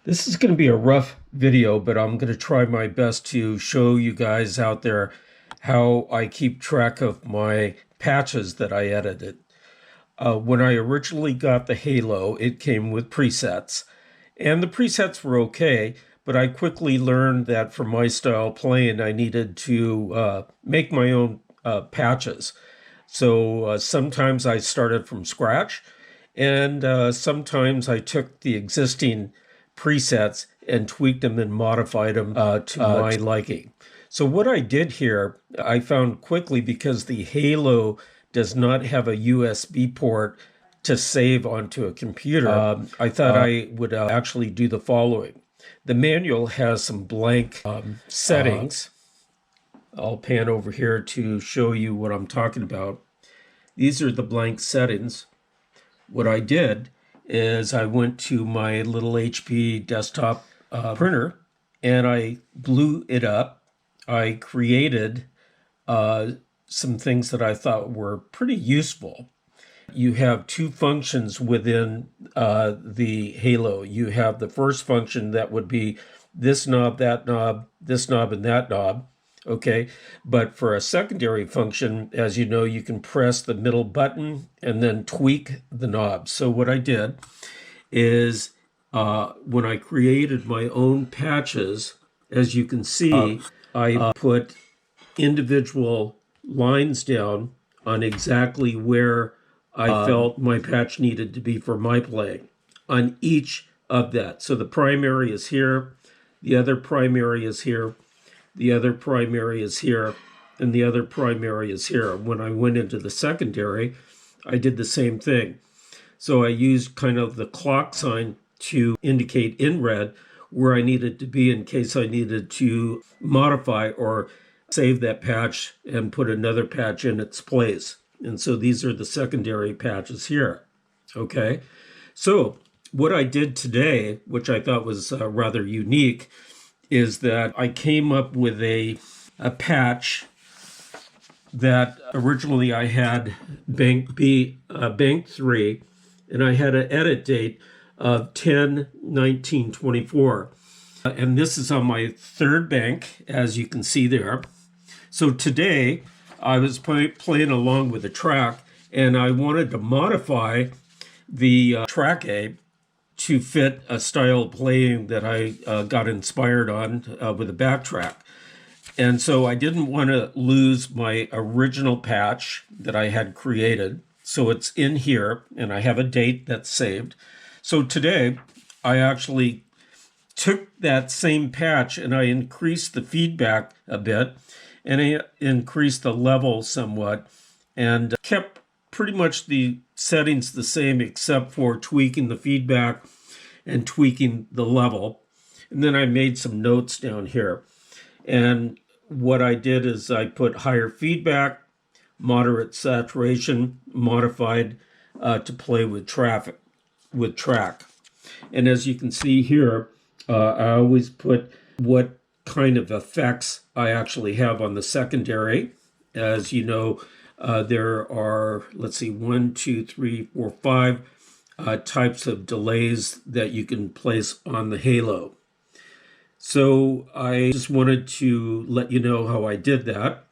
This is going to be a rough video, but I'm going to try my best to show you guys out there how I keep track of my patches that I edited. When I originally got the Halo, it came with presets, and the presets were okay, but I quickly learned that for my style playing, I needed to make my own patches. So sometimes I started from scratch, and sometimes I took the existing presets and tweaked them and modified them to my liking. So what I did here, I found quickly, because the Halo does not have a USB port to save onto a computer, I thought I would actually do the following. The manual has some blank settings. I'll pan over here to show you what I'm talking about. These are the blank settings. What I did is I went to my little HP desktop printer and I blew it up. I created some things that I thought were pretty useful. You have two functions within the Halo. You have the first function that would be this knob, that knob, this knob, and that knob. Okay, but for a secondary function, as you know, you can press the middle button and then tweak the knob. So what I did is when I created my own patches, as you can see, I put individual lines down on exactly where I felt my patch needed to be for my playing on each of that. So the primary is here, the other primary is here, the other primary is here, and the other primary is here. When I went into the secondary, I did the same thing. So I used kind of the clock sign to indicate in red where I needed to be in case I needed to modify or save that patch and put another patch in its place. And so these are the secondary patches here. Okay, so what I did today, which I thought was rather unique, is that I came up with a patch that originally I had bank 3, and I had an edit date of 10/19/24. And this is on my third bank, as you can see there. So today I was playing along with the track, and I wanted to modify the track A to fit a style of playing that I got inspired on with a backtrack. And so I didn't want to lose my original patch that I had created. So it's in here, and I have a date that's saved. So today I actually took that same patch and I increased the feedback a bit, and I increased the level somewhat, and kept pretty much the settings the same except for tweaking the feedback and tweaking the level. And then I made some notes down here. And what I did is I put higher feedback, moderate saturation, modified to play with track. And as you can see here, I always put what kind of effects I actually have on the secondary. As you know, there are, let's see, 1, 2, 3, 4, 5 types of delays that you can place on the Halo. So I just wanted to let you know how I did that.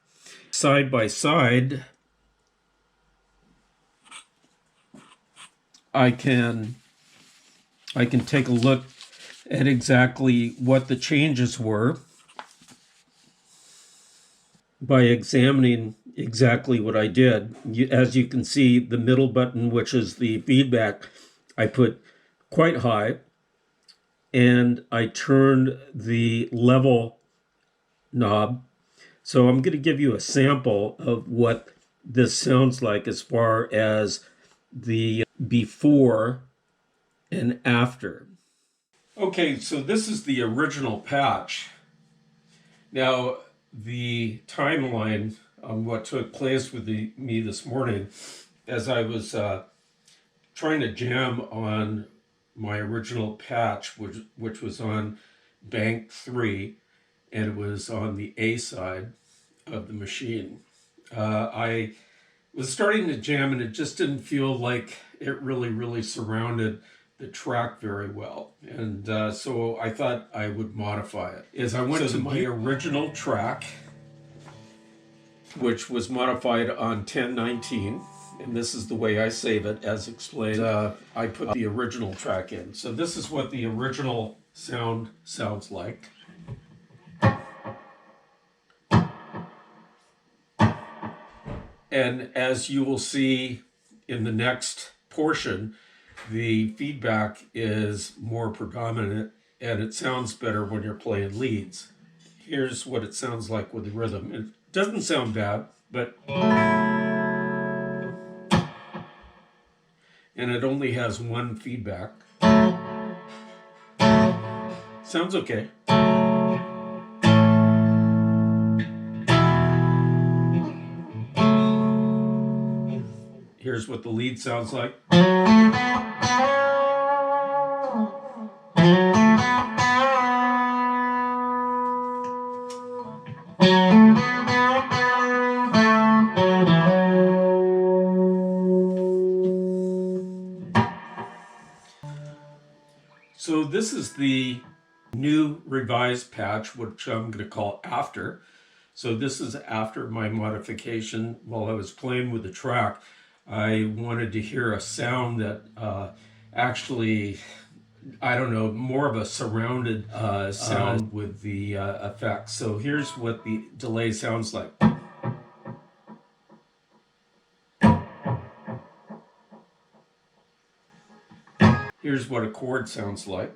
Side by side, I can take a look at exactly what the changes were by examining exactly what I did. As you can see, the middle button, which is the feedback, I put quite high, and I turned the level knob. So I'm going to give you a sample of what this sounds like as far as the before and after. Okay, so this is the original patch. Now, the timeline on what took place with me this morning, as I was trying to jam on my original patch, which was on bank 3, and it was on the A side of the machine. I was starting to jam, and it just didn't feel like it really surrounded the track very well, and so I thought I would modify it. As I went to my original track, which was modified on 1019, and this is the way I save it as explained. I put the original track in. So this is what the original sound sounds like. And as you will see in the next portion, the feedback is more predominant and it sounds better when you're playing leads. Here's what it sounds like with the rhythm. It doesn't sound bad, but... and it only has one feedback. Sounds okay. Here's what the lead sounds like. So this is the new revised patch, which I'm going to call After. So this is after my modification. While I was playing with the track, I wanted to hear a sound that actually, I don't know, more of a surrounded sound with the effects. So here's what the delay sounds like. Here's what a chord sounds like.